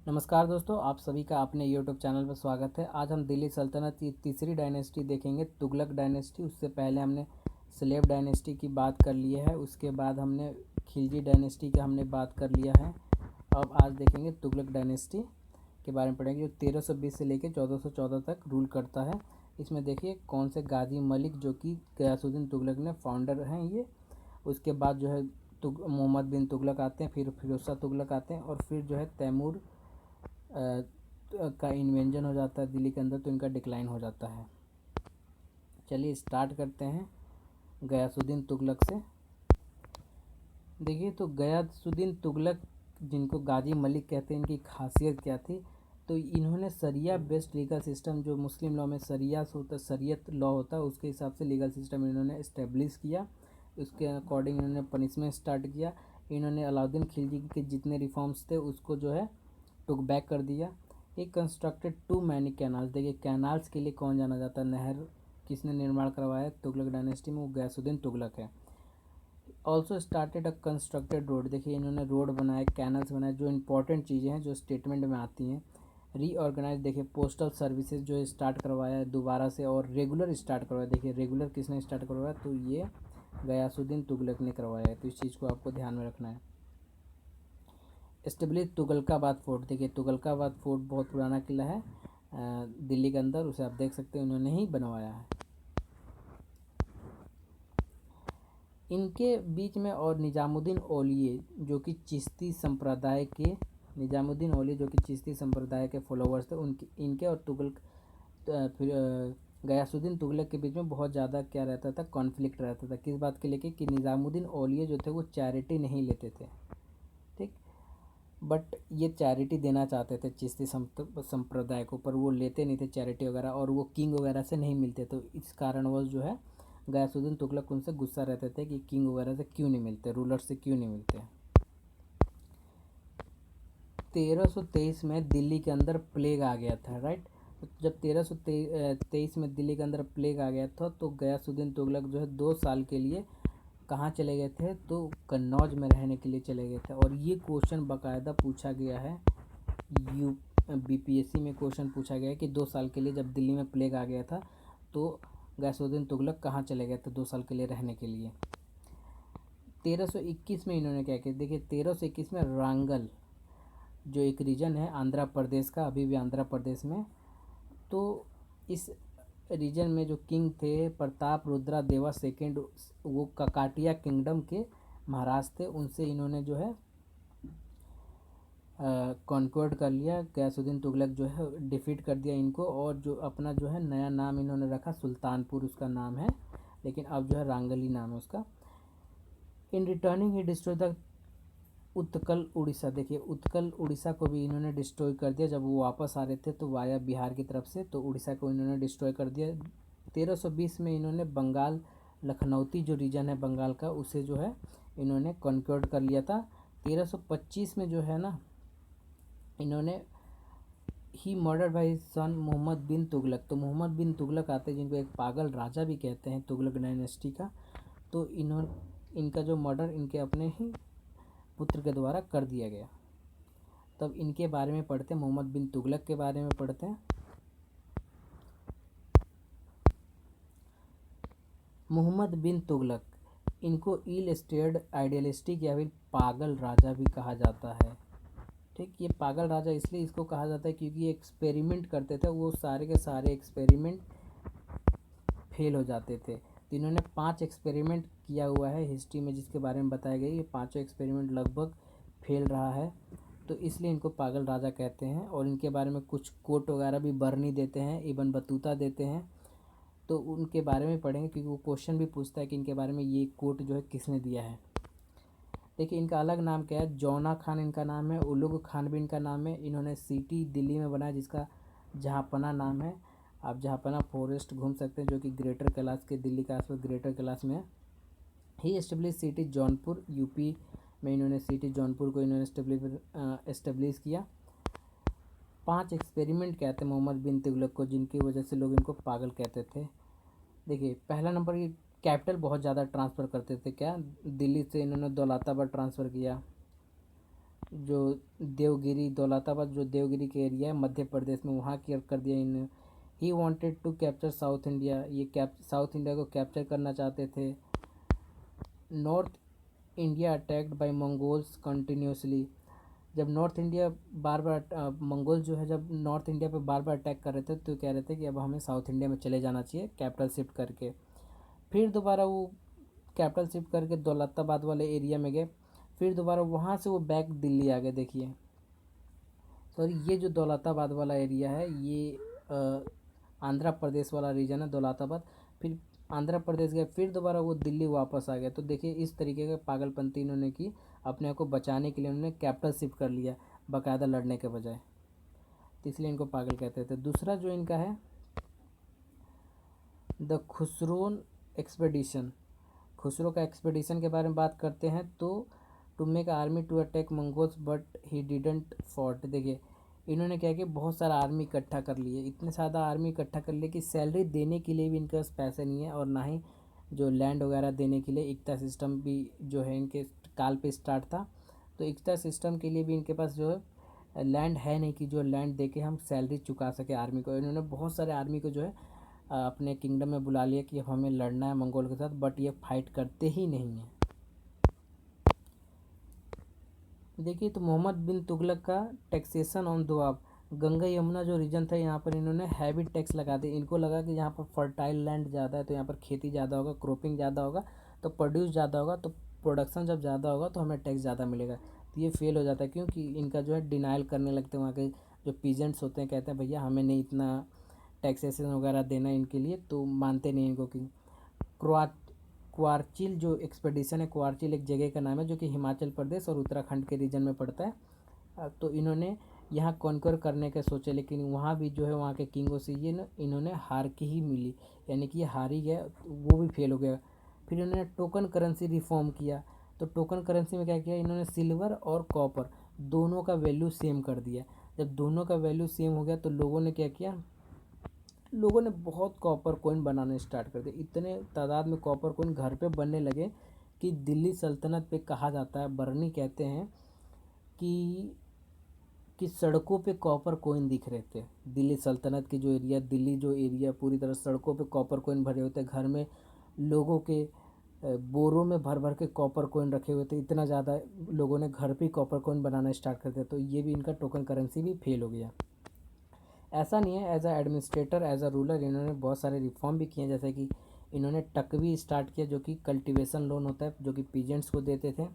नमस्कार दोस्तों, आप सभी का अपने यूट्यूब चैनल पर स्वागत है। आज हम दिल्ली सल्तनत की तीसरी डायनेस्टी देखेंगे, तुगलक डायनेस्टी। उससे पहले हमने स्लेव डायनेस्टी की बात कर ली है, उसके बाद हमने खिलजी डायनेस्टी का हमने बात कर लिया है। अब आज देखेंगे तुगलक डायनेस्टी के बारे में पढ़ेंगे, जो 1320 से लेकर 1414 तक रूल करता है। इसमें देखिए कौन से गाजी मलिक, जो कि गयासुद्दीन तुगलक ने फाउंडर हैं ये। उसके बाद जो है मोहम्मद बिन तुगलक आते हैं, फिर फिरोज शाह तुगलक आते हैं, और फिर जो है तैमूर का इन्वेंजन हो जाता है दिल्ली के अंदर, तो इनका डिक्लाइन हो जाता है। चलिए स्टार्ट करते हैं गयासुद्दीन तुगलक से। देखिए तो गयासुद्दीन तुगलक, जिनको गाजी मलिक कहते हैं, इनकी खासियत क्या थी? तो इन्होंने सरिया बेस्ड लीगल सिस्टम, जो मुस्लिम लॉ में सरिया होता है, शरीयत लॉ होता है, उसके हिसाब से लीगल सिस्टम इन्होंने इस्टेब्लिश किया। उसके अकॉर्डिंग इन्होंने पनिशमेंट स्टार्ट किया। इन्होंने अलाउद्दीन खिलजी के जितने रिफॉर्म्स थे उसको जो है टुक बैक कर दिया। एक कंस्ट्रक्टेड टू मैनी कैनाल्स। देखिए कैनाल्स के लिए कौन जाना जाता है, नहर किसने निर्माण करवाया तुगलक डायनेस्टी में? वो गयासुद्दीन तुगलक है। Also started a constructed road. देखिए इन्होंने रोड बनाए, कैनल्स बनाए, जो इंपॉर्टेंट चीज़ें हैं जो स्टेटमेंट में आती हैं। रीऑर्गेनाइज, देखिए पोस्टल सर्विसेज जो स्टार्ट करवाया है दोबारा से, और रेगुलर स्टार्ट करवाया। देखिए रेगुलर किसने स्टार्ट करवाया? तो ये गयासुद्दीन तुगलक ने करवाया है, तो इस चीज़ को आपको ध्यान में रखना है। Establish Tughlakabad fort. देखिए तुगलकाबाद फोर्ट बहुत पुराना किला है दिल्ली के अंदर, उसे आप देख सकते हैं, उन्होंने ही बनवाया है। इनके बीच में और निज़ामुद्दीन औलिये, जो कि चिश्ती संप्रदाय के, निज़ामुद्दीन औलिये जो कि चिश्ती संप्रदाय के फॉलोवर्स थे, उनके इनके और फिर गयासुद्दीन तुगलक के बीच में बहुत ज़्यादा क्या रहता था, कॉन्फ्लिक्ट रहता था। किस बात के लेके? कि निज़ामुद्दीन औलिये जो थे वो चैरिटी नहीं लेते थे, ठीक। बट ये चैरिटी देना चाहते थे चिश्ती संप्रदाय को, पर वो लेते नहीं थे चैरिटी वगैरह, और वो किंग वगैरह से नहीं मिलते। तो इस कारणवश जो है गयासुद्दीन तुगलक उनसे गुस्सा रहते थे कि किंग वगैरह से क्यों नहीं मिलते, रूलर से क्यों नहीं मिलते। 1323 में दिल्ली के अंदर प्लेग आ गया था, राइट। जब 1323 में दिल्ली के अंदर प्लेग आ गया था, तो गयासुद्दीन तुगलक जो है 2 साल के लिए कहाँ चले गए थे? तो कन्नौज में रहने के लिए चले गए थे। और ये क्वेश्चन बाकायदा पूछा गया है, यू बीपीएससी में क्वेश्चन पूछा गया है कि 2 साल के लिए जब दिल्ली में प्लेग आ गया था, तो गयासुद्दीन तुगलक कहाँ चले गए थे 2 साल के लिए रहने के लिए? 1321 में इन्होंने क्या किया? देखिए 1321 में रांगल, जो एक रीजन है आंध्र प्रदेश का, अभी भी आंध्र प्रदेश में, तो इस रीजन में जो किंग थे प्रताप रुद्रा देवा सेकेंड, वो ककाटिया किंगडम के महाराज थे। उनसे इन्होंने जो है कॉन्क्वर्ड कर लिया। गयासुद्दीन तुगलक जो है डिफीट कर दिया इनको, और जो अपना जो है नया नाम इन्होंने रखा सुल्तानपुर, उसका नाम है, लेकिन अब जो है रांगली नाम है उसका। In returning he destroy the Utkal Orissa. देखिए उत्कल उड़ीसा को भी इन्होंने डिस्ट्रॉय कर दिया। जब वो वापस आ रहे थे तो वाया बिहार की तरफ से, तो उड़ीसा को इन्होंने डिस्ट्रॉय कर दिया। 1320 में इन्होंने बंगाल, लखनौती जो रीजन है बंगाल का, उसे जो है इन्होंने कॉन्क्वर्ड कर लिया था। 1325 में जो है ना, इन्होंने ही मर्डर बाई सन मोहम्मद बिन तुगलक। तो मोहम्मद बिन तुगलक आते हैं, जिनको एक पागल राजा भी कहते हैं तुगलक डायनेस्टी का। तो इनका जो मर्डर इनके अपने ही पुत्र के द्वारा कर दिया गया। तब इनके बारे में पढ़ते हैं, मोहम्मद बिन तुगलक के बारे में पढ़ते हैं। मोहम्मद बिन तुगलक, इनको इल स्टेयर्ड आइडियलिस्टिक या फिर पागल राजा भी कहा जाता है, ठीक। ये पागल राजा इसलिए इसको कहा जाता है क्योंकि ये एक्सपेरिमेंट करते थे, वो सारे के सारे एक्सपेरिमेंट फेल हो जाते थे। तो इन्होंने 5 एक्सपेरिमेंट किया हुआ है हिस्ट्री में, जिसके बारे में बताया गया। ये पाँचों एक्सपेरिमेंट लगभग फेल रहा है, तो इसलिए इनको पागल राजा कहते हैं। और इनके बारे में कुछ कोट वगैरह भी बर्नी देते हैं, इबन बतूता देते हैं, तो उनके बारे में पढ़ेंगे क्योंकि वो क्वेश्चन भी पूछता है कि इनके बारे में ये कोट जो है किसने दिया है। देखिए इनका अलग नाम क्या है, जौना खान इनका नाम है, उलुग खान भी इनका नाम है। इन्होंने सिटी दिल्ली में बनाया जिसका जहाँपना नाम है। आप जहाँपना फॉरेस्ट घूम सकते हैं, जो कि ग्रेटर कैलाश के, दिल्ली के आसपास ग्रेटर कैलाश में है। ही एस्टेब्लिश सिटी जौनपुर, यूपी में इन्होंने सिटी जौनपुर को इन्होंने एस्टेब्लिश किया। 5 एक्सपेरिमेंट कहते हैं मोहम्मद बिन तुगलक को, जिनकी वजह से लोग इनको पागल कहते थे। देखिए पहला नंबर, ये कैपिटल बहुत ज़्यादा ट्रांसफ़र करते थे। क्या? दिल्ली से इन्होंने दौलताबाद ट्रांसफ़र किया। जो देवगिरी दौलताबाद जो देवगिरी के एरिया है मध्य प्रदेश में, वहाँ की कर दिया इन। He wanted to capture South India, ये साउथ इंडिया को कैप्चर करना चाहते थे। North India attacked by Mongols continuously, जब नॉर्थ इंडिया बार बार मंगोल जो है जब नॉर्थ इंडिया पे बार बार अटैक कर रहे थे तो कह रहे थे कि अब हमें साउथ इंडिया में चले जाना चाहिए कैपिटल शिफ्ट करके। फिर दोबारा वो कैपिटल शिफ्ट करके दौलताबाद वाले एरिया में गए, फिर दोबारा वहाँ से वो बैक दिल्ली आ गए। देखिए तो ये जो दौलताबाद वाला एरिया है ये आंध्र प्रदेश वाला रीजन है दौलताबाद। फिर आंध्र प्रदेश गए, फिर दोबारा वो दिल्ली वापस आ गए। तो देखिए इस तरीके का पागलपंती इन्होंने की, अपने आप को बचाने के लिए उन्होंने कैपिटल शिफ्ट कर लिया बाकायदा लड़ने के बजाय, तो इसलिए इनको पागल कहते थे। दूसरा जो इनका है द खुसरोन एक्सपेडिशन, खुसरो का एक्सपेडिशन के बारे में बात करते हैं। तो to make army to attack Mongols but he didn't fort, देखिए इन्होंने क्या किया, बहुत सारा आर्मी इकट्ठा कर लिए, इतने ज़्यादा आर्मी इकट्ठा कर लिए कि सैलरी देने के लिए भी इनके पास पैसे नहीं है, और ना ही जो लैंड वगैरह देने के लिए एकता सिस्टम भी जो है इनके काल पे स्टार्ट था। तो एकता सिस्टम के लिए भी इनके पास जो है लैंड है नहीं कि जो लैंड दे के हम सैलरी चुका सके आर्मी को। इन्होंने बहुत सारे आर्मी को जो है अपने किंगडम में बुला लिया कि हमें लड़ना है मंगोल के साथ, बट ये फाइट करते ही नहीं हैं। देखिए तो मोहम्मद बिन तुगलक का टैक्सेशन ऑन दोआब, गंगा यमुना जो रीजन था यहाँ पर इन्होंने हैवी टैक्स लगा दिए। इनको लगा कि यहाँ पर फर्टाइल लैंड ज़्यादा है तो यहाँ पर खेती ज़्यादा होगा, क्रॉपिंग ज़्यादा होगा, तो प्रोड्यूस ज़्यादा होगा, तो प्रोडक्शन जब ज़्यादा होगा तो हमें टैक्स ज़्यादा मिलेगा। तो ये फेल हो जाता है क्योंकि इनका जो है डिनाइल करने लगते हैं वहाँ के जो पीजेंट्स होते हैं, कहते हैं भैया हमें नहीं इतना टैक्सेशन वगैरह देना इनके लिए, तो मानते नहीं इनको। कि क्रोआ क्वारचिल जो एक्सपेडिशन है, क्वारचिल एक जगह का नाम है जो कि हिमाचल प्रदेश और उत्तराखंड के रीजन में पड़ता है। तो इन्होंने यहाँ कॉन्कर करने के सोचे, लेकिन वहाँ भी जो है वहाँ के किंगों से ये न इन्होंने हार की ही मिली, यानी कि ये हार ही गया, वो भी फेल हो गया। फिर इन्होंने टोकन करेंसी रिफॉर्म किया। तो टोकन करेंसी में क्या किया इन्होंने, सिल्वर और कॉपर दोनों का वैल्यू सेम कर दिया। जब दोनों का वैल्यू सेम हो गया तो लोगों ने क्या किया, लोगों ने बहुत कॉपर कॉइन बनाने स्टार्ट कर दिए। इतने तादाद में कॉपर कॉइन घर पे बनने लगे कि दिल्ली सल्तनत पे कहा जाता है, बर्नी कहते हैं कि सड़कों पे कॉपर कॉइन दिख रहे थे। दिल्ली सल्तनत की जो एरिया, दिल्ली जो एरिया पूरी तरह सड़कों पे कॉपर कॉइन भरे होते, घर में लोगों के बोरों में भर भर के कॉपर कॉइन रखे हुए थे। इतना ज़्यादा लोगों ने घर पे कॉपर कॉइन बनाना स्टार्ट कर दिया। तो ये भी इनका टोकन करेंसी भी फेल हो गया। ऐसा नहीं है, as a administrator as a ruler इन्होंने बहुत सारे रिफॉर्म भी किए, जैसे कि इन्होंने टकवी स्टार्ट किया जो कि कल्टीवेशन लोन होता है जो कि पीजेंट्स को देते थे।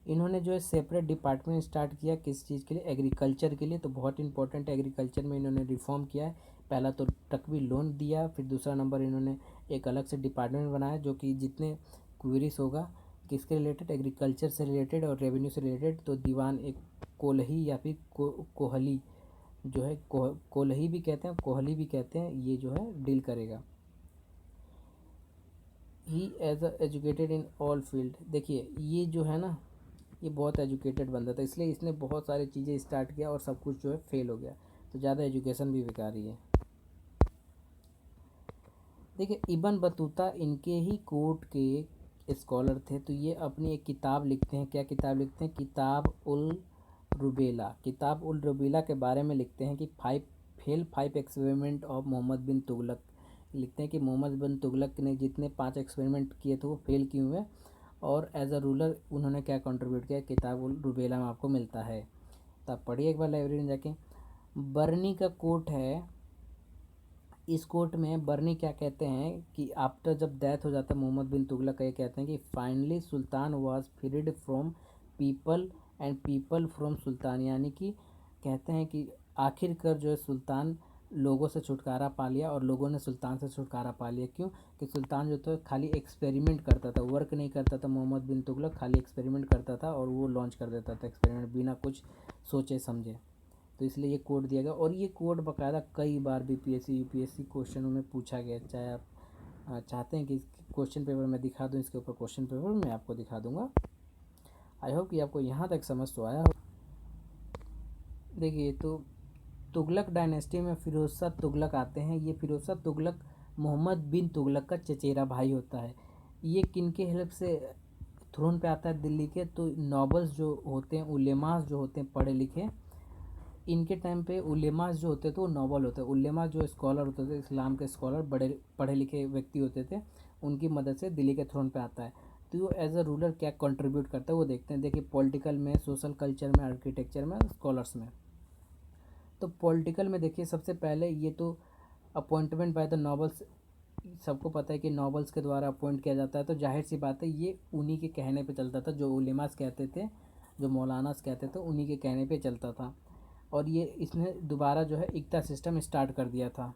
इन्होंने जो है सेपरेट डिपार्टमेंट स्टार्ट किया किस चीज़ के लिए, एग्रीकल्चर के लिए। तो बहुत इंपॉर्टेंट एग्रीकल्चर में इन्होंने रिफॉर्म किया है। पहला तो टकवी लोन दिया, फिर दूसरा नंबर इन्होंने एक अलग से डिपार्टमेंट बनाया जो कि जितने क्वेरीज होगा किसके रिलेटेड, एग्रीकल्चर से रिलेटेड और रेवेन्यू से रिलेटेड, तो दीवान एक कोल्ही या फिर कोहली जो है, कोल्ही भी कहते हैं कोहली भी कहते हैं, ये जो है डील करेगा। He as a educated in all field, देखिए ये जो है ना ये बहुत एजुकेटेड बंदा था, इसलिए इसने बहुत सारी चीज़ें स्टार्ट किया और सब कुछ जो है फेल हो गया। तो ज़्यादा एजुकेशन भी बेकार ही है। देखिए इब्न बतूता इनके ही कोर्ट के स्कॉलर थे। तो ये अपनी एक किताब लिखते हैं, क्या किताब लिखते हैं, किताब उल रुबेला। किताब उल रुबेला के बारे में लिखते हैं कि फाइव एक्सपेरिमेंट ऑफ मोहम्मद बिन तुगलक। लिखते हैं कि मोहम्मद बिन तुगलक ने जितने 5 एक्सपेरिमेंट किए थे वो फेल किए हुए, और एज अ रूलर उन्होंने क्या कंट्रीब्यूट किया, किताब उल रुबेला में आपको मिलता है। तो आप पढ़िए एक बार लाइब्रेरी में जाके। बर्नी का कोट है, इस कोट में बर्नी क्या कहते हैं कि आफ्टर जब डेथ हो जाता है मोहम्मद बिन तुगलक का, ये कहते हैं कि finally sultan was freed from people and people from sultan, यानी कि कहते हैं कि आखिरकार जो है सुल्तान लोगों से छुटकारा पा लिया और लोगों ने सुल्तान से छुटकारा पा लिया। क्यों कि सुल्तान जो था खाली एक्सपेरिमेंट करता था, वर्क नहीं करता था। मोहम्मद बिन तुगलक खाली एक्सपेरिमेंट करता था और वो लॉन्च कर देता था एक्सपेरिमेंट बिना कुछ सोचे समझे। तो इसलिए ये कोड दिया गया, और ये कोड बाकायदा कई बार बीपीएससी यूपीएससी क्वेश्चनों में पूछा गया। चाहे आप चाहते हैं कि क्वेश्चन पेपर मैं दिखा दूं, इसके ऊपर क्वेश्चन पेपर मैं आपको दिखा दूंगा। आई होप कि आपको यहाँ तक समझ तो आया हो। देखिए तो तुगलक डायनेस्टी में फिरोज शाह तुगलक आते हैं। ये फिरोज शाह तुगलक मोहम्मद बिन तुगलक का चचेरा भाई होता है। ये किन के हेल्प से थ्रोन पे आता है दिल्ली के, तो नॉबल्स जो होते हैं, उलेमास जो होते हैं पढ़े लिखे, इनके टाइम पे उलेमास जो होते थे वो नॉबल होते हैं। उलेमा जो स्कॉलर होते थे, इस्लाम के स्कॉलर, बड़े पढ़े लिखे व्यक्ति होते थे, उनकी मदद से दिल्ली के थ्रोन पे आता है। तो वो एज अ रूलर क्या कंट्रीब्यूट करता है वो देखते हैं। देखिए पॉलिटिकल में, सोशल कल्चर में, आर्किटेक्चर में, स्कॉलर्स में। तो पॉलिटिकल में देखिए सबसे पहले ये तो अपॉइंटमेंट बाय द नॉबल्स, सबको पता है कि नॉबल्स के द्वारा अपॉइंट किया जाता है, तो जाहिर सी बात है ये उन्हीं के कहने पे चलता था। जो उलेमास कहते थे, जो मौलानास कहते थे, उन्हीं के कहने पे चलता था। और ये इसने दोबारा जो है इक्ता सिस्टम स्टार्ट कर दिया था।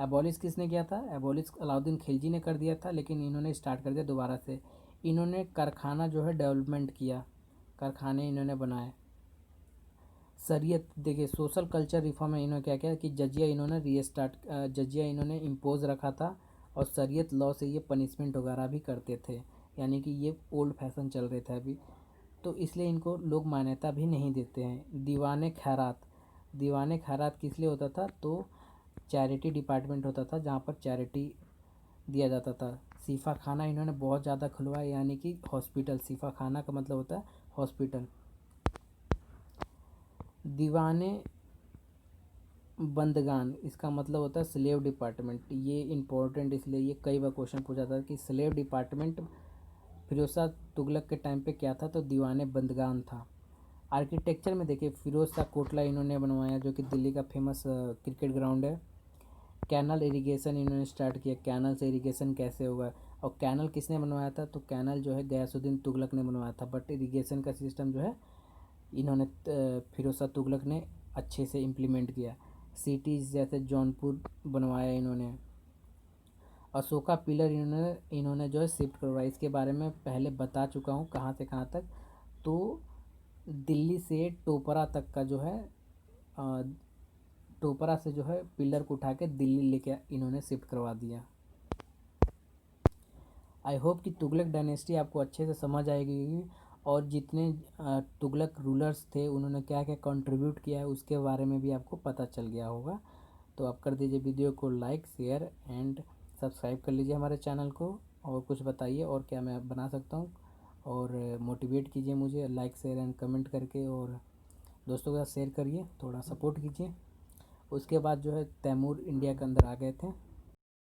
एबॉलिश किसने किया था? एबॉलिश अलाउद्दीन खिलजी ने कर दिया था, लेकिन इन्होंने स्टार्ट कर दिया दोबारा से। इन्होंने कारखाना जो है डेवलपमेंट किया, कारखाने इन्होंने बनाए। शरीयत देखिए, सोशल कल्चर रिफॉर्म में इन्होंने क्या किया कि जजिया इन्होंने जजिया इन्होंने इम्पोज रखा था, और शरीयत लॉ से ये पनिशमेंट वगैरह भी करते थे, यानी कि ये ओल्ड फैशन चल रहे थे अभी, तो इसलिए इनको लोग मान्यता भी नहीं देते हैं। दीवाने खैरात, दीवाने खैरात किस लिए होता था? तो चैरिटी डिपार्टमेंट होता था जहाँ पर चैरिटी दिया जाता था। सीफा खाना इन्होंने बहुत ज़्यादा खुलवाया, यानी कि हॉस्पिटल, सीफा खाना का मतलब होता है हॉस्पिटल। दीवाने बंदगान, इसका मतलब होता है स्लेव डिपार्टमेंट। ये इम्पोर्टेंट इसलिए, ये कई बार क्वेश्चन पूछा था कि स्लेव डिपार्टमेंट फिरोज शाह तुगलक के टाइम पे क्या था? तो दीवाने बंदगान था। आर्किटेक्चर में देखिए फिरोज शाह कोटला इन्होंने बनवाया, जो कि दिल्ली का फेमस क्रिकेट ग्राउंड है। कैनल इरिगेशन इन्होंने स्टार्ट किया, कैनल से इरिगेशन कैसे होगा। और कैनल किसने बनवाया था? तो कैनल जो है गयासुद्दीन तुगलक ने बनवाया था, बट इरिगेशन का सिस्टम जो है इन्होंने फिरोज शाह तुगलक ने अच्छे से इम्प्लीमेंट किया। सिटीज़ जैसे जौनपुर बनवाया इन्होंने। अशोका पिलर इन्होंने जो है शिफ्ट करवाया, इसके बारे में पहले बता चुका हूँ कहाँ से कहाँ तक। तो दिल्ली से टोपरा तक का जो है, टोपरा से जो है पिलर को उठा के दिल्ली लेके इन्होंने शिफ्ट करवा दिया। आई होप कि तुगलक डायनेस्टी आपको अच्छे से समझ आएगी, और जितने तुगलक रूलर्स थे उन्होंने क्या क्या कंट्रीब्यूट किया है उसके बारे में भी आपको पता चल गया होगा। तो आप कर दीजिए वीडियो को लाइक, शेयर एंड सब्सक्राइब कर लीजिए हमारे चैनल को, और कुछ बताइए और क्या मैं बना सकता हूँ, और मोटिवेट कीजिए मुझे लाइक, शेयर एंड कमेंट करके, और दोस्तों के साथ शेयर करिए, थोड़ा सपोर्ट कीजिए। उसके बाद जो है तैमूर इंडिया के अंदर आ गए थे।